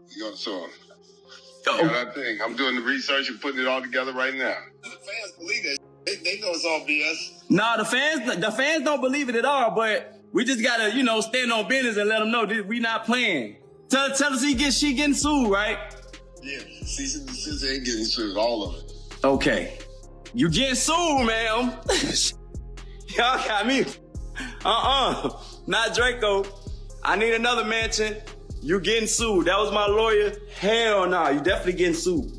So that thing. I'm doing the research and putting it all together right now. The fans believe that. They know it's all BS. Nah, the fans don't believe it at all, but we just gotta, stand on business and let them know that we not playing. Tell us she getting sued, right? Yeah, since ain't getting sued, all of it. Okay. You getting sued, ma'am. Y'all got me. Not Draco. I need another mansion. You getting sued. That was my lawyer. Hell nah, you definitely getting sued.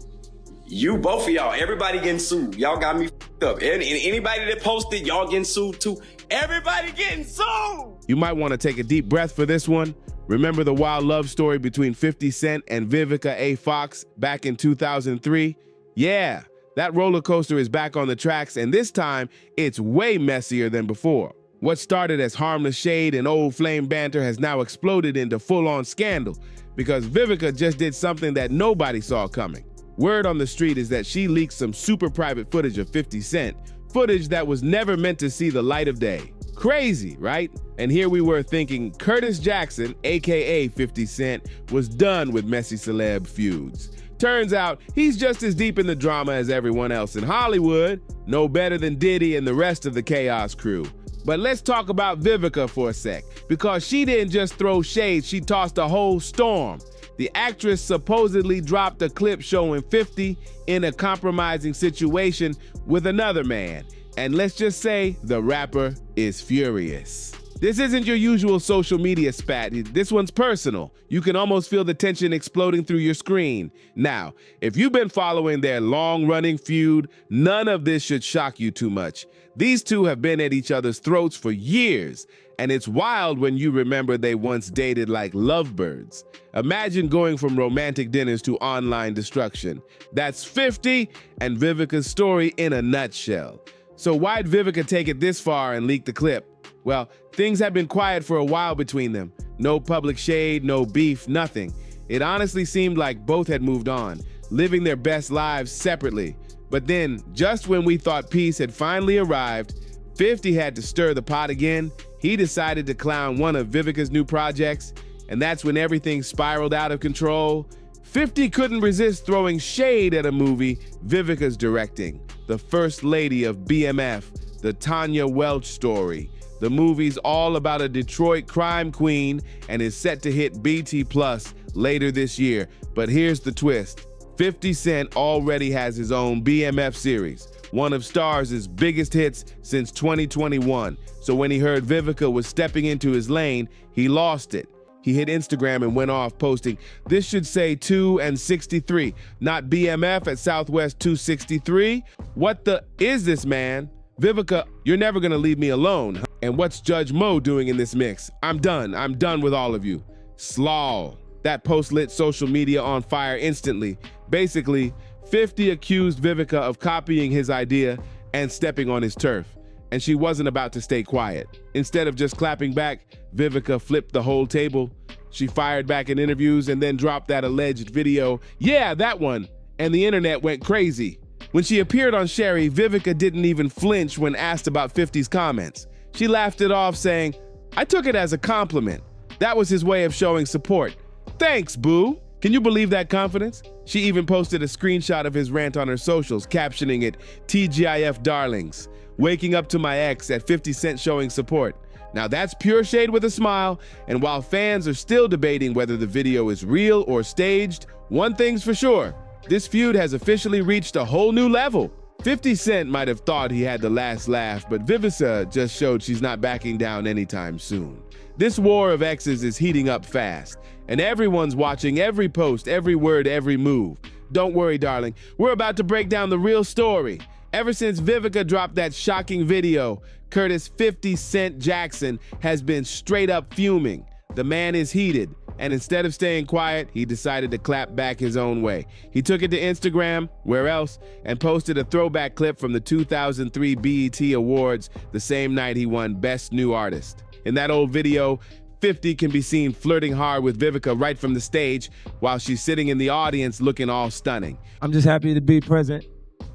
You, both of y'all, everybody getting sued. Y'all got me f***ed up. And anybody that posted, y'all getting sued too. Everybody getting sued. You might want to take a deep breath for this one. Remember the wild love story between 50 Cent and Vivica Fox back in 2003? Yeah, that roller coaster is back on the tracks, and this time, it's way messier than before. What started as harmless shade and old flame banter has now exploded into full-on scandal because Vivica just did something that nobody saw coming. Word on the street is that she leaked some super private footage of 50 Cent, footage that was never meant to see the light of day. Crazy, right? And here we were thinking Curtis Jackson, aka 50 Cent, was done with messy celeb feuds. Turns out he's just as deep in the drama as everyone else in Hollywood, no better than Diddy and the rest of the Chaos crew. But let's talk about Vivica for a sec, because she didn't just throw shade, she tossed a whole storm. The actress supposedly dropped a clip showing 50 in a compromising situation with another man. And let's just say the rapper is furious. This isn't your usual social media spat. This one's personal. You can almost feel the tension exploding through your screen. Now, if you've been following their long-running feud, none of this should shock you too much. These two have been at each other's throats for years, and it's wild when you remember they once dated like lovebirds. Imagine going from romantic dinners to online destruction. That's 50 and Vivica's story in a nutshell. So why'd Vivica take it this far and leak the clip? Well, things had been quiet for a while between them. No public shade, no beef, nothing. It honestly seemed like both had moved on, living their best lives separately. But then, just when we thought peace had finally arrived, 50 had to stir the pot again. He decided to clown one of Vivica's new projects, and that's when everything spiraled out of control. 50 couldn't resist throwing shade at a movie Vivica's directing, The First Lady of BMF, the Tanya Welch story. The movie's all about a Detroit crime queen and is set to hit BT Plus later this year. But here's the twist. 50 Cent already has his own BMF series, one of Starz' biggest hits since 2021. So when he heard Vivica was stepping into his lane, he lost it. He hit Instagram and went off posting, "This should say 2 and 63, not BMF at Southwest 263. What the is this, man? Vivica, you're never gonna leave me alone. And what's Judge Mo doing in this mix? I'm done with all of you." Slaw. That post lit social media on fire instantly. Basically, 50 accused Vivica of copying his idea and stepping on his turf. And she wasn't about to stay quiet. Instead of just clapping back, Vivica flipped the whole table. She fired back in interviews and then dropped that alleged video. Yeah, that one. And the internet went crazy. When she appeared on Sherry, Vivica didn't even flinch when asked about 50's comments. She laughed it off saying, "I took it as a compliment. That was his way of showing support. Thanks, boo." Can you believe that confidence? She even posted a screenshot of his rant on her socials, captioning it, "TGIF darlings. Waking up to my ex at 50 Cent showing support." Now that's pure shade with a smile, and while fans are still debating whether the video is real or staged, one thing's for sure, this feud has officially reached a whole new level. 50 Cent might have thought he had the last laugh, but Vivica just showed she's not backing down anytime soon. This war of exes is heating up fast, and everyone's watching every post, every word, every move. Don't worry, darling, we're about to break down the real story. Ever since Vivica dropped that shocking video, Curtis 50 Cent Jackson has been straight up fuming. The man is heated, and instead of staying quiet, he decided to clap back his own way. He took it to Instagram, where else, and posted a throwback clip from the 2003 BET Awards the same night he won Best New Artist. In that old video, 50 can be seen flirting hard with Vivica right from the stage while she's sitting in the audience looking all stunning. I'm just happy to be present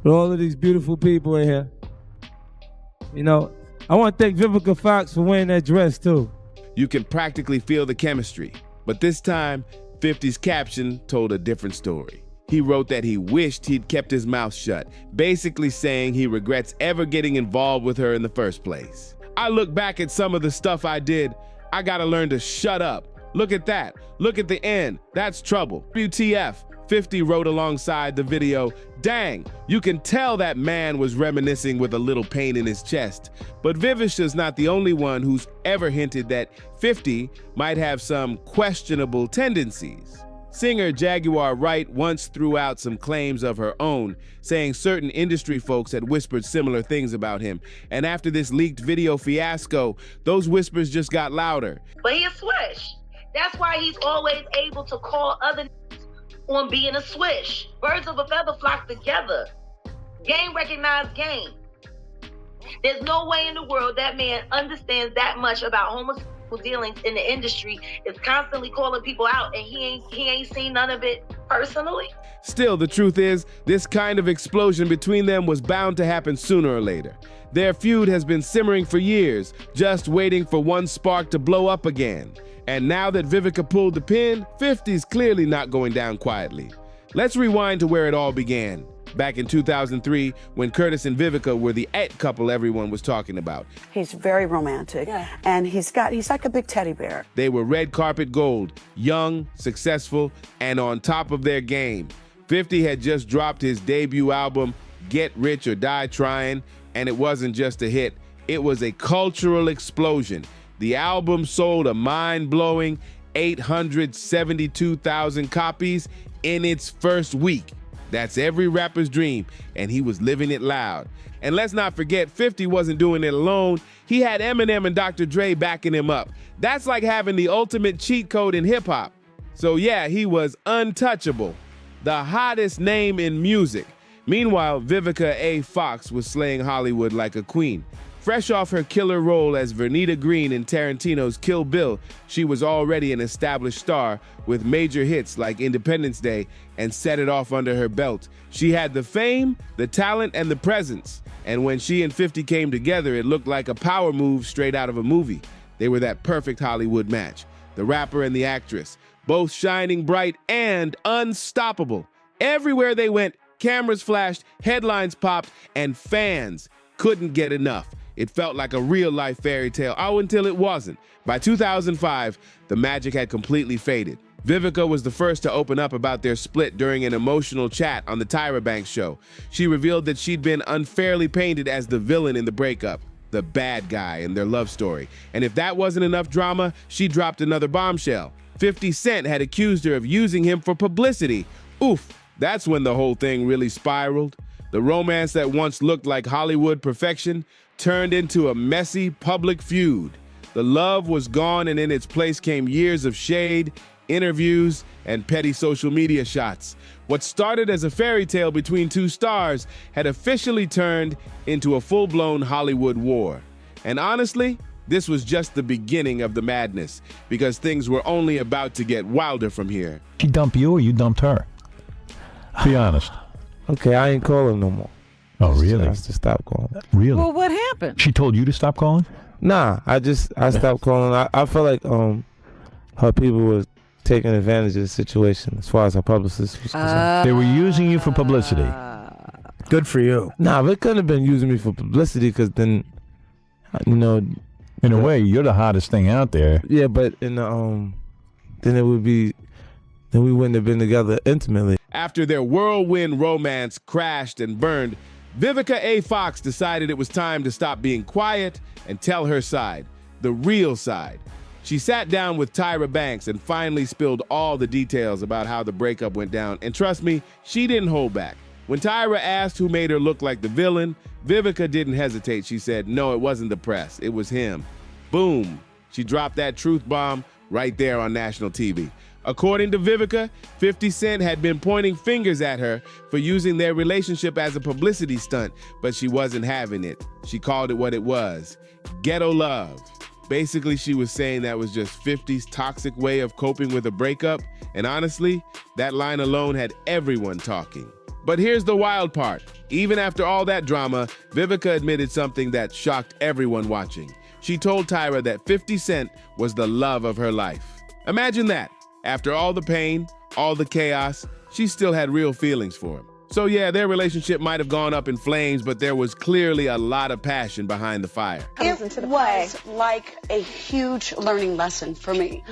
with all of these beautiful people in here. You know, I want to thank Vivica Fox for wearing that dress too. You can practically feel the chemistry. But this time, 50's caption told a different story. He wrote that he wished he'd kept his mouth shut, basically saying he regrets ever getting involved with her in the first place. I look back at some of the stuff I did. I gotta learn to shut up. Look at that. Look at the end. That's trouble. WTF. 50 wrote alongside the video, "Dang, you can tell that man was reminiscing with a little pain in his chest." But Vivica's not the only one who's ever hinted that 50 might have some questionable tendencies. Singer Jaguar Wright once threw out some claims of her own, saying certain industry folks had whispered similar things about him. And after this leaked video fiasco, those whispers just got louder. But he a swish. That's why he's always able to call other on being a swish. Birds of a feather flock together. Game recognized game. There's no way in the world that man understands that much about homosexual dealings in the industry, is constantly calling people out, and he ain't seen none of it personally. Still, the truth is, this kind of explosion between them was bound to happen sooner or later. Their feud has been simmering for years, just waiting for one spark to blow up again. And now that Vivica pulled the pin, 50's clearly not going down quietly. Let's rewind to where it all began. Back in 2003, when Curtis and Vivica were the it couple everyone was talking about. He's very romantic, and he's like a big teddy bear. They were red carpet gold, young, successful, and on top of their game. 50 had just dropped his debut album, Get Rich or Die Trying, and it wasn't just a hit, it was a cultural explosion. The album sold a mind-blowing 872,000 copies in its first week. That's every rapper's dream, and he was living it loud. And let's not forget, 50 wasn't doing it alone. He had Eminem and Dr. Dre backing him up. That's like having the ultimate cheat code in hip-hop. So yeah, he was untouchable, the hottest name in music. Meanwhile, Vivica Fox was slaying Hollywood like a queen. Fresh off her killer role as Vernita Green in Tarantino's Kill Bill, she was already an established star with major hits like Independence Day and Set It Off under her belt. She had the fame, the talent, and the presence. And when she and 50 came together, it looked like a power move straight out of a movie. They were that perfect Hollywood match. The rapper and the actress, both shining bright and unstoppable. Everywhere they went, cameras flashed, headlines popped, and fans couldn't get enough. It felt like a real-life fairy tale, until it wasn't. By 2005, the magic had completely faded. Vivica was the first to open up about their split during an emotional chat on the Tyra Banks show. She revealed that she'd been unfairly painted as the villain in the breakup, the bad guy in their love story. And if that wasn't enough drama, she dropped another bombshell. 50 Cent had accused her of using him for publicity. Oof, that's when the whole thing really spiraled. The romance that once looked like Hollywood perfection turned into a messy public feud. The love was gone, and in its place came years of shade, interviews, and petty social media shots. What started as a fairy tale between two stars had officially turned into a full-blown Hollywood war. And honestly, this was just the beginning of the madness, because things were only about to get wilder from here. She dumped you or you dumped her? Be honest. Okay, I ain't calling no more. Oh, really? I just stopped calling. Really? Well, what happened? She told you to stop calling? Nah, I stopped calling. I felt like her people were taking advantage of the situation as far as her publicist was concerned. They were using you for publicity. Good for you. Nah, they couldn't have been using me for publicity, because then, you know. In a way, you're the hottest thing out there. Yeah, but in the then it would be, then we wouldn't have been together intimately. After their whirlwind romance crashed and burned, Vivica Fox decided it was time to stop being quiet and tell her side, the real side. She sat down with Tyra Banks and finally spilled all the details about how the breakup went down. And trust me, she didn't hold back. When Tyra asked who made her look like the villain, Vivica didn't hesitate. She said, no, it wasn't the press, it was him. Boom. She dropped that truth bomb right there on national TV. According to Vivica, 50 Cent had been pointing fingers at her for using their relationship as a publicity stunt, but she wasn't having it. She called it what it was, ghetto love. Basically, she was saying that was just 50's toxic way of coping with a breakup, and honestly, that line alone had everyone talking. But here's the wild part. Even after all that drama, Vivica admitted something that shocked everyone watching. She told Tyra that 50 Cent was the love of her life. Imagine that. After all the pain, all the chaos, she still had real feelings for him. So yeah, their relationship might have gone up in flames, but there was clearly a lot of passion behind the fire. It was like a huge learning lesson for me.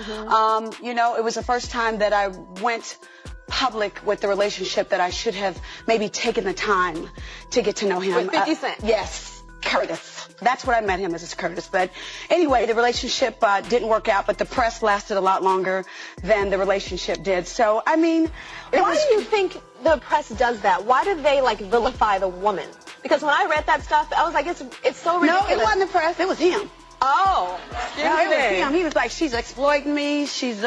You know, it was the first time that I went public with the relationship that I should have maybe taken the time to get to know him. With 50 Cent? Yes, Curtis. That's what I met him as, Curtis. But anyway, the relationship didn't work out, but the press lasted a lot longer than the relationship did. So, I mean, why do you think the press does that? Why do they like vilify the woman? Because when I read that stuff, I was like, it's so ridiculous. No, it wasn't the press. It was him. Oh, no, it was him. He was like, she's exploiting me. She's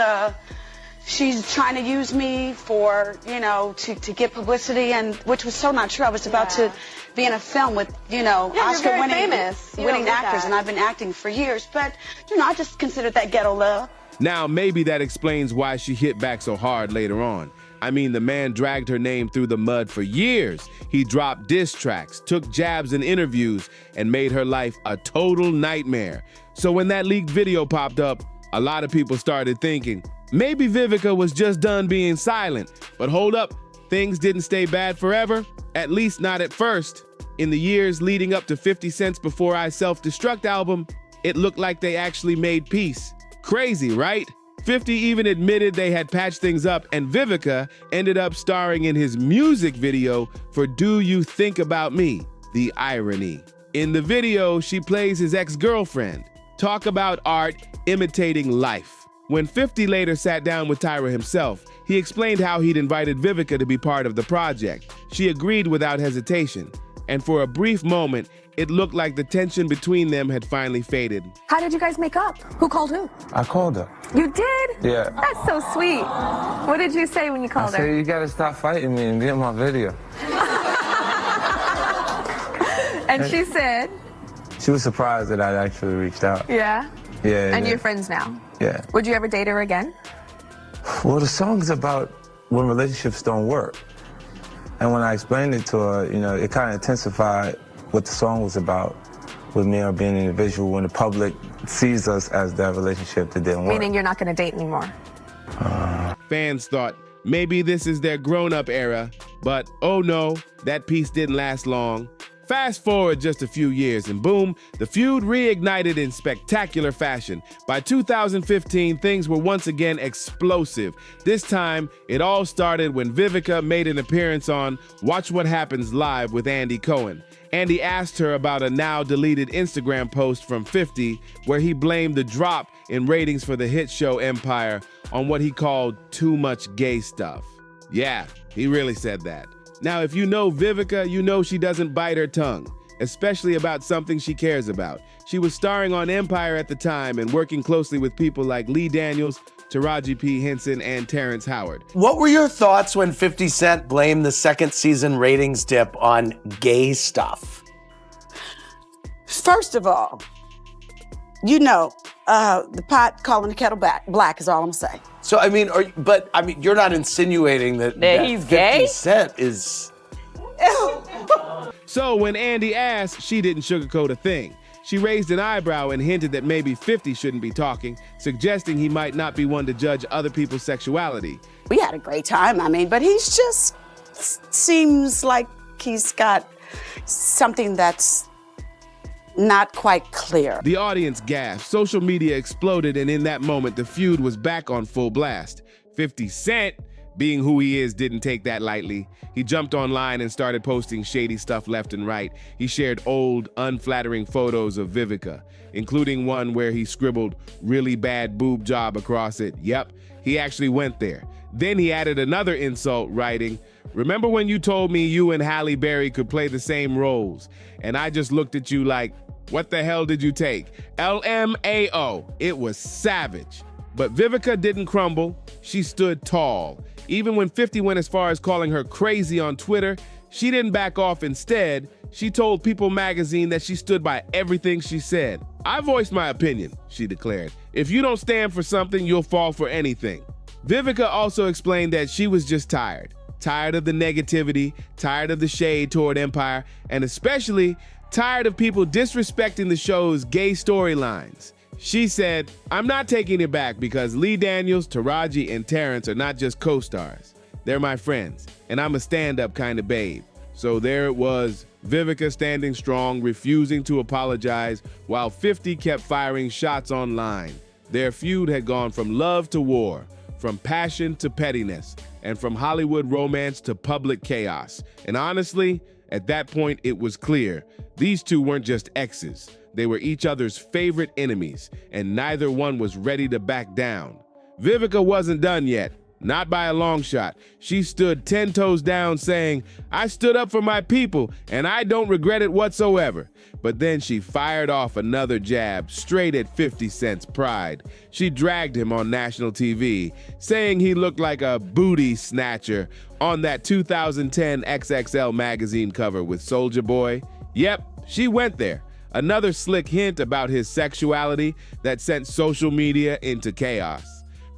trying to use me for, you know, to get publicity, and which was so not true. I was about to be in a film with, you know, Oscar-winning actors, and I've been acting for years. But, you know, I just considered that ghetto love. Now, maybe that explains why she hit back so hard later on. I mean, the man dragged her name through the mud for years. He dropped diss tracks, took jabs in interviews, and made her life a total nightmare. So when that leaked video popped up, a lot of people started thinking, maybe Vivica was just done being silent. But hold up, things didn't stay bad forever, at least not at first. In the years leading up to 50 Cent's Before I Self-Destruct album, it looked like they actually made peace. Crazy, right? 50 even admitted they had patched things up, and Vivica ended up starring in his music video for Do You Think About Me? The irony. In the video, she plays his ex-girlfriend. Talk about art imitating life. When 50 later sat down with Tyra himself, he explained how he'd invited Vivica to be part of the project. She agreed without hesitation. And for a brief moment, it looked like the tension between them had finally faded. How did you guys make up? Who called who? I called her. You did? Yeah. That's so sweet. What did you say when you called I said, you gotta stop fighting me and get in my video. And she said? She was surprised that I'd actually reached out. Yeah? Yeah. And you're friends now? Yeah. Would you ever date her again? Well, the song's about when relationships don't work. And when I explained it to her, you know, it kind of intensified what the song was about, with me being an individual when the public sees us as that relationship that didn't work. Meaning you're not going to date anymore? Fans thought maybe this is their grown-up era, but oh no, that peace didn't last long. Fast forward just a few years and boom, the feud reignited in spectacular fashion. By 2015, things were once again explosive. This time, it all started when Vivica made an appearance on Watch What Happens Live with Andy Cohen. Andy asked her about a now-deleted Instagram post from 50 where he blamed the drop in ratings for the hit show Empire on what he called too much gay stuff. Yeah, he really said that. Now, if you know Vivica, you know she doesn't bite her tongue, especially about something she cares about. She was starring on Empire at the time and working closely with people like Lee Daniels, Taraji P. Henson, and Terrence Howard. What were your thoughts when 50 Cent blamed the second season ratings dip on gay stuff? First of all, you know, the pot calling the kettle black is all I'm saying. So, I mean, you're not insinuating that he's 50 gay? Cent is... So when Andy asked, she didn't sugarcoat a thing. She raised an eyebrow and hinted that maybe 50 shouldn't be talking, suggesting he might not be one to judge other people's sexuality. We had a great time, I mean, but he's just seems like he's got something that's not quite clear. The audience gasped, social media exploded, and in that moment, the feud was back on full blast. 50 Cent, being who he is, didn't take that lightly. He jumped online and started posting shady stuff left and right. He shared old, unflattering photos of Vivica, including one where he scribbled "really bad boob job" across it. Yep, he actually went there. Then he added another insult, writing, "Remember when you told me you and Halle Berry could play the same roles? And I just looked at you like, what the hell did you take? LMAO." It was savage. But Vivica didn't crumble. She stood tall. Even when 50 went as far as calling her crazy on Twitter, she didn't back off. Instead, she told People magazine that she stood by everything she said. "I voiced my opinion," she declared. "If you don't stand for something, you'll fall for anything." Vivica also explained that she was just tired. Tired of the negativity, tired of the shade toward Empire, and especially tired of people disrespecting the show's gay storylines. She said, "I'm not taking it back because Lee Daniels, Taraji, and Terrence are not just co-stars. They're my friends, and I'm a stand-up kind of babe." So there it was, Vivica standing strong, refusing to apologize, while 50 kept firing shots online. Their feud had gone from love to war, from passion to pettiness, and from Hollywood romance to public chaos. And honestly, at that point, it was clear these two weren't just exes. They were each other's favorite enemies, and neither one was ready to back down. Vivica wasn't done yet. Not by a long shot. She stood 10 toes down saying, "I stood up for my people and I don't regret it whatsoever." But then she fired off another jab straight at 50 Cent's pride. She dragged him on national TV, saying he looked like a booty snatcher on that 2010 XXL magazine cover with Soulja Boy. Yep, she went there. Another slick hint about his sexuality that sent social media into chaos.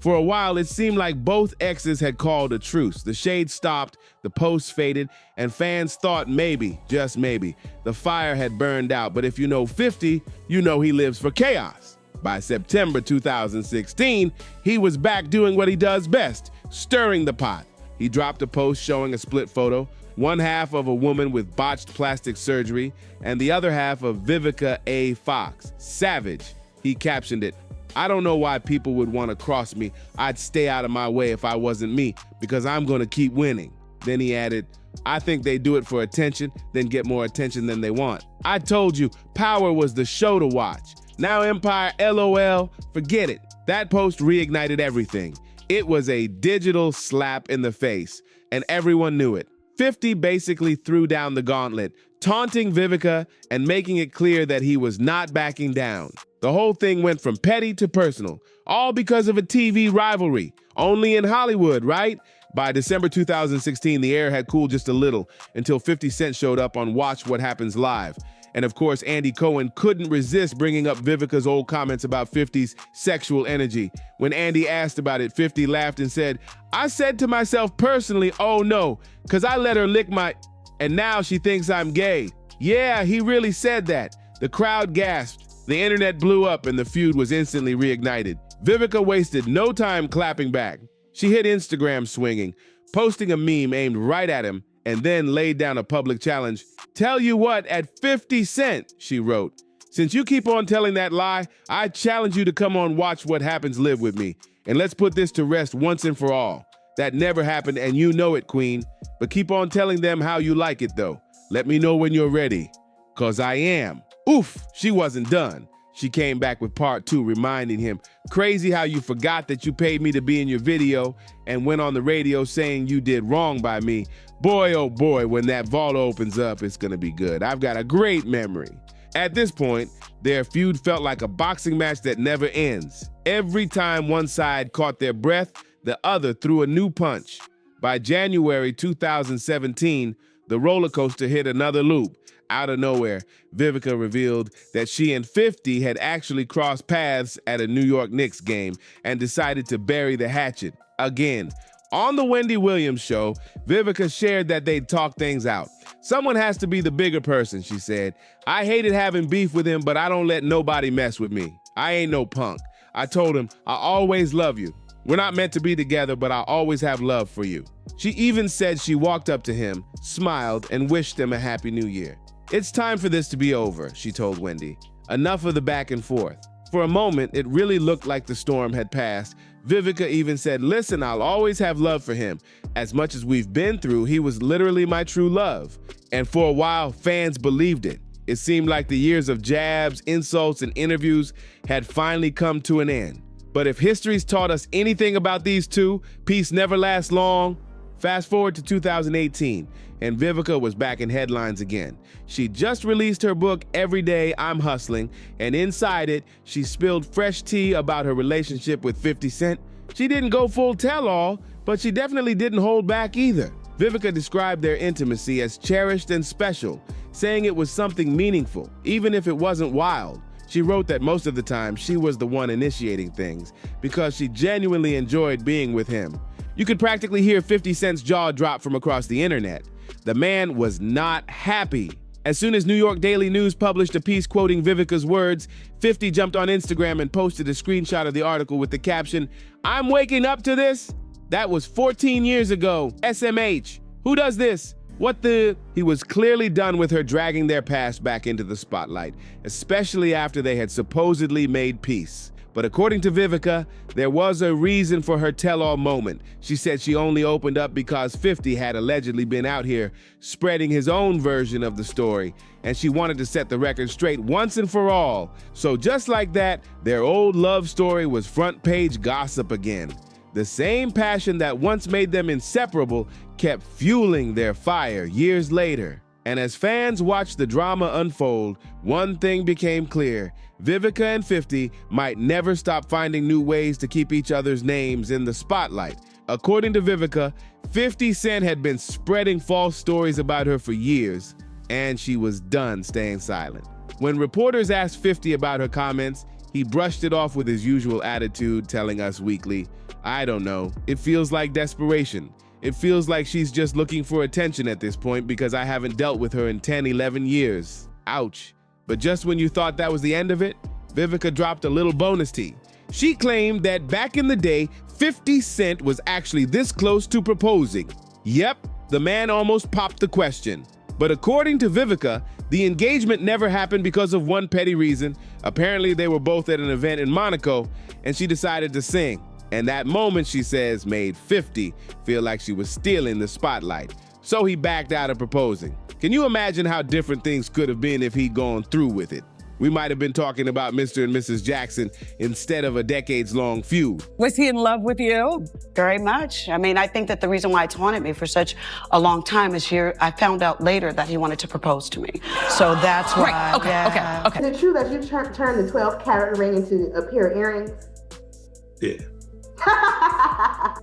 For a while, it seemed like both exes had called a truce. The shade stopped, the posts faded, and fans thought maybe, just maybe, the fire had burned out. But if you know 50, you know he lives for chaos. By September 2016, he was back doing what he does best, stirring the pot. He dropped a post showing a split photo, one half of a woman with botched plastic surgery, and the other half of Vivica A. Fox. Savage. He captioned it, "I don't know why people would want to cross me. I'd stay out of my way if I wasn't me, because I'm going to keep winning." Then he added, "I think they do it for attention, then get more attention than they want. I told you, Power was the show to watch. Now Empire, LOL, forget it." That post reignited everything. It was a digital slap in the face, and everyone knew it. 50 basically threw down the gauntlet, taunting Vivica and making it clear that he was not backing down. The whole thing went from petty to personal, all because of a TV rivalry. Only in Hollywood, right? By December 2016, the air had cooled just a little until 50 Cent showed up on Watch What Happens Live. And of course, Andy Cohen couldn't resist bringing up Vivica's old comments about 50's sexual energy. When Andy asked about it, 50 laughed and said, "I said to myself personally, oh no, because I let her lick my... and now she thinks I'm gay." Yeah, he really said that. The crowd gasped. The internet blew up and the feud was instantly reignited. Vivica wasted no time clapping back. She hit Instagram swinging, posting a meme aimed right at him, and then laid down a public challenge. "Tell you what, at 50 Cent, she wrote, "since you keep on telling that lie, I challenge you to come on Watch What Happens Live with me. And let's put this to rest once and for all. That never happened and you know it, Queen. But keep on telling them how you like it though. Let me know when you're ready, 'cause I am." Oof, she wasn't done. She came back with part 2, reminding him, "Crazy how you forgot that you paid me to be in your video and went on the radio saying you did wrong by me. Boy, oh boy, when that vault opens up, it's gonna be good. I've got a great memory." At this point, their feud felt like a boxing match that never ends. Every time one side caught their breath, the other threw a new punch. By January 2017, the roller coaster hit another loop. Out of nowhere, Vivica revealed that she and 50 had actually crossed paths at a New York Knicks game and decided to bury the hatchet again. On the Wendy Williams show, Vivica shared that they'd talked things out. "Someone has to be the bigger person," she said. "I hated having beef with him, but I don't let nobody mess with me. I ain't no punk. I told him, I always love you. We're not meant to be together, but I always have love for you." She even said she walked up to him, smiled, and wished him a happy new year. "It's time for this to be over," she told Wendy. "Enough of the back and forth." For a moment, it really looked like the storm had passed. Vivica even said, "Listen, I'll always have love for him. As much as we've been through, he was literally my true love." And for a while, fans believed it. It seemed like the years of jabs, insults, and interviews had finally come to an end. But if history's taught us anything about these two, peace never lasts long. Fast forward to 2018, and Vivica was back in headlines again. She just released her book, Every Day I'm Hustling, and inside it, she spilled fresh tea about her relationship with 50 Cent. She didn't go full tell-all, but she definitely didn't hold back either. Vivica described their intimacy as cherished and special, saying it was something meaningful, even if it wasn't wild. She wrote that most of the time she was the one initiating things because she genuinely enjoyed being with him. You could practically hear 50 Cent's jaw drop from across the internet. The man was not happy. As soon as New York Daily News published a piece quoting Vivica's words, 50 jumped on Instagram and posted a screenshot of the article with the caption, "I'm waking up to this? That was 14 years ago. SMH. Who does this? What the?" He was clearly done with her dragging their past back into the spotlight, especially after they had supposedly made peace. But according to Vivica, there was a reason for her tell-all moment. She said she only opened up because 50 had allegedly been out here spreading his own version of the story, and she wanted to set the record straight once and for all. So just like that, their old love story was front-page gossip again. The same passion that once made them inseparable kept fueling their fire years later. And as fans watched the drama unfold, one thing became clear. Vivica and 50 might never stop finding new ways to keep each other's names in the spotlight. According to Vivica, 50 Cent had been spreading false stories about her for years, and she was done staying silent. When reporters asked 50 about her comments, he brushed it off with his usual attitude, telling Us Weekly, "I don't know. It feels like desperation. It feels like she's just looking for attention at this point because I haven't dealt with her in 10, 11 years. Ouch." But just when you thought that was the end of it, Vivica dropped a little bonus tea. She claimed that back in the day, 50 Cent was actually this close to proposing. Yep, the man almost popped the question. But according to Vivica, the engagement never happened because of one petty reason. Apparently they were both at an event in Monaco, and she decided to sing. And that moment, she says, made 50 feel like she was stealing the spotlight. So he backed out of proposing. Can you imagine how different things could have been if he'd gone through with it? We might have been talking about Mr. and Mrs. Jackson instead of a decades-long feud. Was he in love with you? Very much. I mean, I think that the reason why it's haunted me for such a long time is I found out later that he wanted to propose to me. So that's why. Right, okay. Is it true that you turned the 12-carat ring into a pair of earrings? Yeah.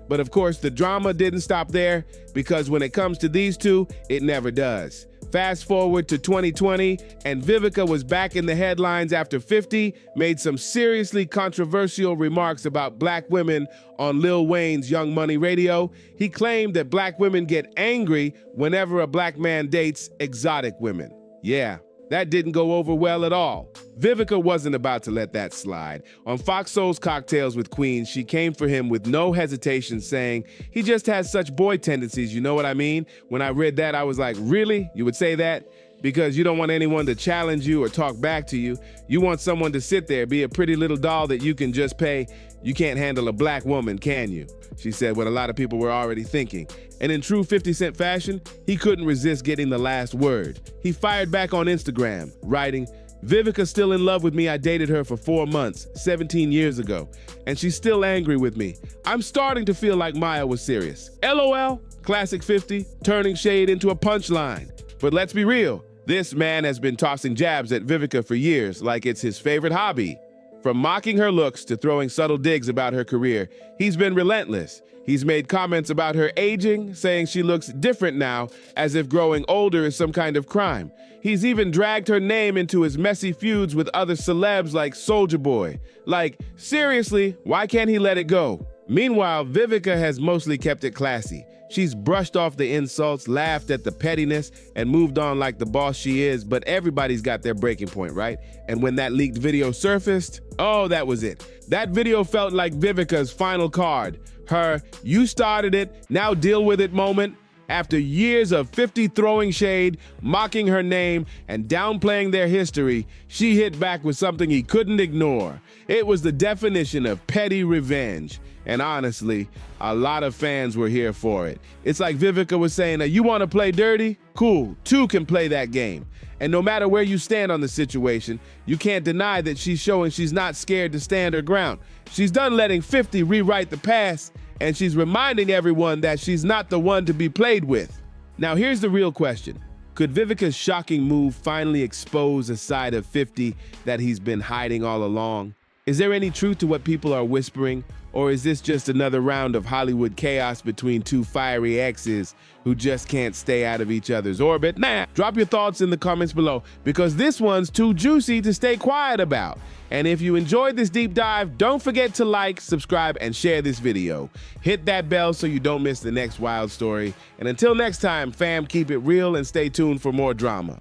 But of course, the drama didn't stop there, because when it comes to these two, it never does. Fast forward to 2020, and Vivica was back in the headlines after 50 made some seriously controversial remarks about black women on Lil Wayne's Young Money Radio. He claimed that black women get angry whenever a black man dates exotic women. Yeah, that didn't go over well at all. Vivica wasn't about to let that slide. On Fox Soul's Cocktails with Queens, she came for him with no hesitation, saying, "He just has such boy tendencies, you know what I mean?" When I read that, I was like, really? You would say that? Because you don't want anyone to challenge you or talk back to you. You want someone to sit there, be a pretty little doll that you can just pay. You can't handle a black woman, can you? She said what a lot of people were already thinking. And in true 50 Cent fashion, he couldn't resist getting the last word. He fired back on Instagram, writing, "Vivica's still in love with me. I dated her for 4 months, 17 years ago, and she's still angry with me. I'm starting to feel like Maya was serious. LOL, classic 50, turning shade into a punchline. But let's be real, this man has been tossing jabs at Vivica for years like it's his favorite hobby. From mocking her looks to throwing subtle digs about her career, he's been relentless. He's made comments about her aging, saying she looks different now, as if growing older is some kind of crime. He's even dragged her name into his messy feuds with other celebs like Soulja Boy. Like, seriously, why can't he let it go? Meanwhile, Vivica has mostly kept it classy. She's brushed off the insults, laughed at the pettiness, and moved on like the boss she is, but everybody's got their breaking point, right? And when that leaked video surfaced, oh, that was it. That video felt like Vivica's final card. Her, "you started it, now deal with it" moment. After years of 50 throwing shade, mocking her name, and downplaying their history, she hit back with something he couldn't ignore. It was the definition of petty revenge. And honestly, a lot of fans were here for it. It's like Vivica was saying, "You want to play dirty? Cool, two can play that game." And no matter where you stand on the situation, you can't deny that she's showing she's not scared to stand her ground. She's done letting 50 rewrite the past, and she's reminding everyone that she's not the one to be played with. Now here's the real question. Could Vivica's shocking move finally expose a side of 50 that he's been hiding all along? Is there any truth to what people are whispering? Or is this just another round of Hollywood chaos between two fiery exes who just can't stay out of each other's orbit? Drop your thoughts in the comments below, because this one's too juicy to stay quiet about. And if you enjoyed this deep dive, don't forget to like, subscribe, and share this video. Hit that bell so you don't miss the next wild story. And until next time, fam, keep it real and stay tuned for more drama.